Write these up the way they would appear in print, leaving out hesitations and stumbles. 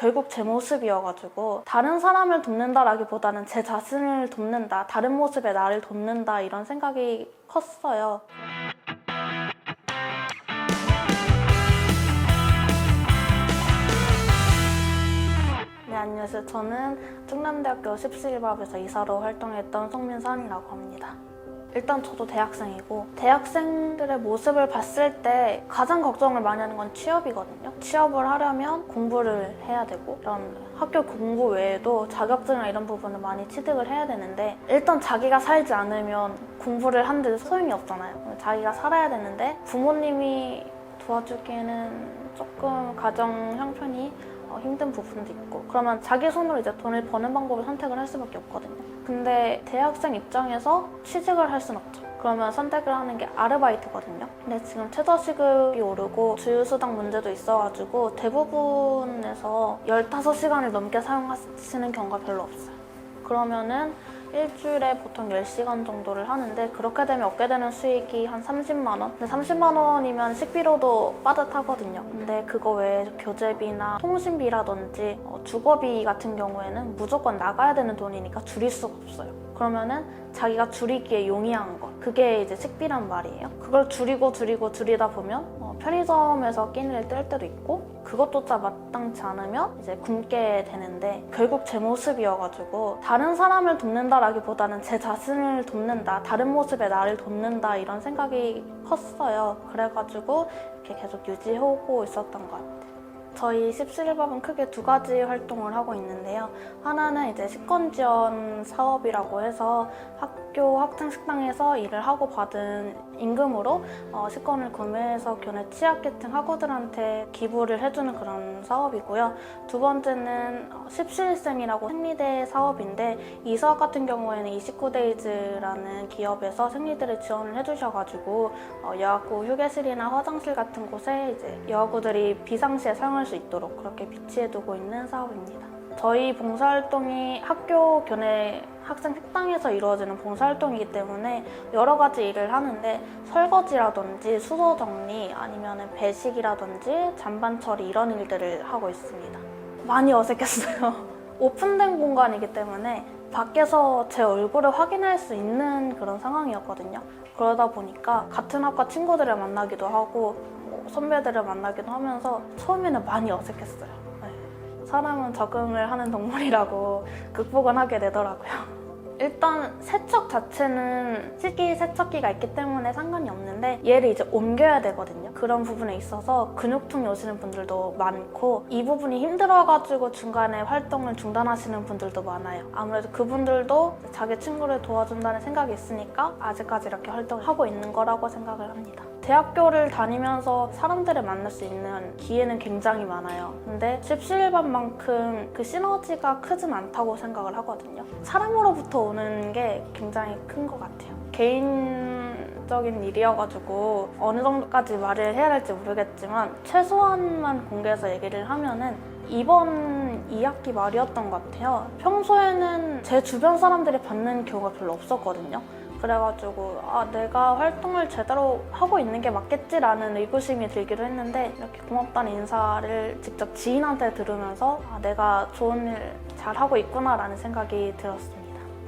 결국 제 모습이어가지고 다른 사람을 돕는다라기보다는 제 자신을 돕는다, 다른 모습의 나를 돕는다 이런 생각이 컸어요. 네, 안녕하세요. 저는 충남대학교 17일밥에서 이사로 활동했던 송민선이라고 합니다. 일단 저도 대학생이고 대학생들의 모습을 봤을 때 가장 걱정을 많이 하는 건 취업이거든요. 취업을 하려면 공부를 해야 되고 이런 학교 공부 외에도 자격증이나 이런 부분을 많이 취득을 해야 되는데 일단 자기가 살지 않으면 공부를 한들 소용이 없잖아요. 자기가 살아야 되는데 부모님이 도와주기에는 조금 가정 형편이 힘든 부분도 있고 그러면 자기 손으로 이제 돈을 버는 방법을 선택을 할 수밖에 없거든요. 근데 대학생 입장에서 취직을 할 순 없죠. 그러면 선택을 하는 게 아르바이트거든요. 근데 지금 최저시급이 오르고 주휴수당 문제도 있어가지고 대부분에서 15시간을 넘게 사용하시는 경우가 별로 없어요. 그러면은 일주일에 보통 10시간 정도를 하는데 그렇게 되면 얻게 되는 수익이 한 30만 원? 근데 30만 원이면 식비로도 빠듯하거든요. 근데 그거 외에 교재비나 통신비라든지 주거비 같은 경우에는 무조건 나가야 되는 돈이니까 줄일 수가 없어요. 그러면은 자기가 줄이기에 용이한 것, 그게 이제 식비란 말이에요. 그걸 줄이다 보면 편의점에서 끼니를 뗄 때도 있고 그것조차 마땅치 않으면 이제 굶게 되는데 결국 제 모습이어가지고 다른 사람을 돕는다라기보다는 제 자신을 돕는다, 다른 모습의 나를 돕는다 이런 생각이 컸어요. 그래가지고 이렇게 계속 유지하고 있었던 것 같아요. 저희 17일밥은 크게 두 가지 활동을 하고 있는데요. 하나는 이제 식권 지원 사업이라고 해서 학교 학생식당에서 일을 하고 받은 임금으로 식권을 구매해서 교내 취약계층 학우들한테 기부를 해주는 그런 사업이고요. 두 번째는 17일생이라고 생리대 사업인데 이 사업 같은 경우에는 29데이즈라는 기업에서 생리대를 지원을 해주셔가지고 여학구 휴게실이나 화장실 같은 곳에 이제 여학우들이 비상시에 사용할 수 있도록 그렇게 비치해두고 있는 사업입니다. 저희 봉사활동이 학교 교내 학생 식당에서 이루어지는 봉사활동이기 때문에 여러 가지 일을 하는데 설거지라든지 수도 정리 아니면 배식이라든지 잔반 처리 이런 일들을 하고 있습니다. 많이 어색했어요. 오픈된 공간이기 때문에 밖에서 제 얼굴을 확인할 수 있는 그런 상황이었거든요. 그러다 보니까 같은 학과 친구들을 만나기도 하고 선배들을 만나기도 하면서 처음에는 많이 어색했어요. 네. 사람은 적응을 하는 동물이라고 극복은 하게 되더라고요. 일단 세척 자체는 식기세척기가 있기 때문에 상관이 없는데 얘를 이제 옮겨야 되거든요. 그런 부분에 있어서 근육통이 오시는 분들도 많고 이 부분이 힘들어가지고 중간에 활동을 중단하시는 분들도 많아요. 아무래도 그분들도 자기 친구를 도와준다는 생각이 있으니까 아직까지 이렇게 활동을 하고 있는 거라고 생각을 합니다. 대학교를 다니면서 사람들을 만날 수 있는 기회는 굉장히 많아요. 근데 17일밥만큼 그 시너지가 크진 않다고 생각을 하거든요. 사람으로부터 오는 게 굉장히 큰 것 같아요. 개인적인 일이어가지고 어느 정도까지 말을 해야 할지 모르겠지만 최소한만 공개해서 얘기를 하면은 이번 2학기 말이었던 것 같아요. 평소에는 제 주변 사람들이 받는 경우가 별로 없었거든요. 그래가지고 내가 활동을 제대로 하고 있는 게 맞겠지라는 의구심이 들기도 했는데 이렇게 고맙다는 인사를 직접 지인한테 들으면서 내가 좋은 일 잘하고 있구나라는 생각이 들었습니다.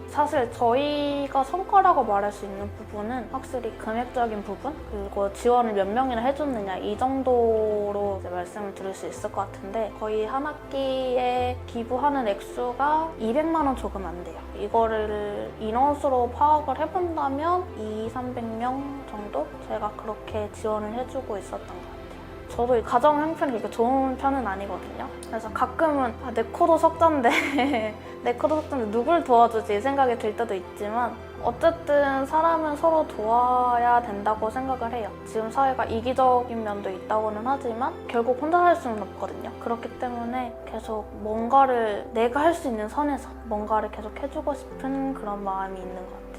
사실 저희가 성과라고 말할 수 있는 부분은 확실히 금액적인 부분 그리고 지원을 몇 명이나 해줬느냐 이 정도로 이제 말씀을 드릴 수 있을 것 같은데 거의 한 학기에 기부하는 액수가 200만 원 조금 안 돼요. 이거를 인원수로 파악을 해본다면 200~300명 정도 제가 그렇게 지원을 해주고 있었던 것 같아요. 저도 가정 형편이 그렇게 좋은 편은 아니거든요. 그래서 가끔은 내 코도 석잔데 내 코도 석잔데 누굴 도와주지 생각이 들 때도 있지만 어쨌든 사람은 서로 도와야 된다고 생각을 해요. 지금 사회가 이기적인 면도 있다고는 하지만 결국 혼자 살 수는 없거든요. 그렇기 때문에 계속 뭔가를 내가 할 수 있는 선에서 뭔가를 계속 해주고 싶은 그런 마음이 있는 것 같아요.